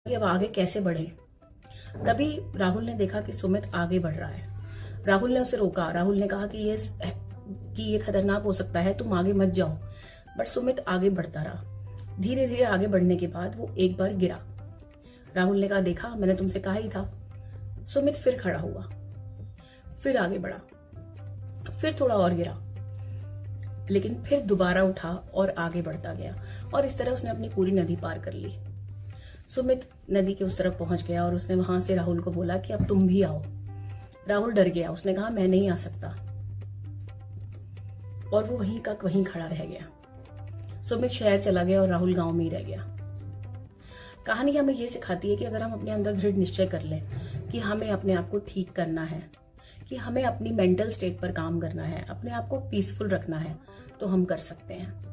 कि अब आगे कैसे बढ़े। तभी राहुल ने देखा कि सुमित आगे बढ़ रहा है। राहुल ने उसे रोका। राहुल ने कहा कि ये खतरनाक हो सकता है, तुम आगे मत जाओ। बट सुमित आगे बढ़ता रहा। धीरे धीरे आगे बढ़ने के बाद वो एक बार गिरा। राहुल ने कहा, देखा मैंने तुमसे कहा ही था। सुमित फिर खड़ा हुआ, फिर आगे बढ़ा, फिर थोड़ा और गिरा, लेकिन फिर दोबारा उठा और आगे बढ़ता गया। और इस तरह उसने अपनी पूरी नदी पार कर ली। सुमित नदी के उस तरफ पहुंच गया और उसने वहां से राहुल को बोला कि अब तुम भी आओ। राहुल डर गया। उसने कहा, मैं नहीं आ सकता। और वो वहीं का वहीं खड़ा रह गया। सुमित शहर चला गया और राहुल गांव में ही रह गया। कहानी हमें ये सिखाती है कि अगर हम अपने अंदर दृढ़ निश्चय कर लें कि हमें अपने आप को ठीक करना है, कि हमें अपनी मेंटल स्टेट पर काम करना है, अपने आप को पीसफुल रखना है, तो हम कर सकते हैं।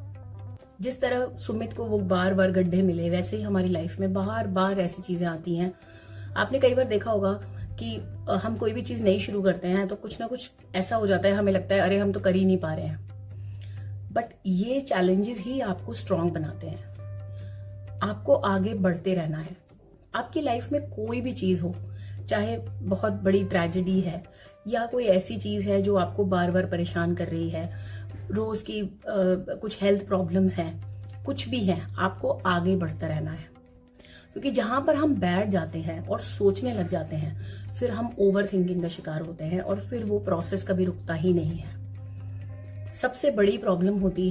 जिस तरह सुमित को वो बार बार गड्ढे मिले, वैसे ही हमारी लाइफ में बार बार ऐसी चीजें आती हैं। आपने कई बार देखा होगा कि हम कोई भी चीज नई शुरू करते हैं तो कुछ ना कुछ ऐसा हो जाता है, हमें लगता है अरे हम तो कर ही नहीं पा रहे हैं। बट ये चैलेंजेस ही आपको स्ट्रांग बनाते हैं। आपको आगे बढ़ते रहना है। आपकी लाइफ में कोई भी चीज हो, चाहे बहुत बड़ी ट्रेजेडी है या कोई ऐसी चीज है जो आपको बार बार परेशान कर रही है, रोज की कुछ हेल्थ प्रॉब्लम्स हैं, कुछ भी है, आपको आगे बढ़ता रहना है। क्योंकि जहां पर हम बैठ जाते हैं और सोचने लग जाते हैं, फिर हम ओवर थिंकिंग का शिकार होते हैं और फिर वो प्रोसेस कभी रुकता ही नहीं है। सबसे बड़ी प्रॉब्लम होती है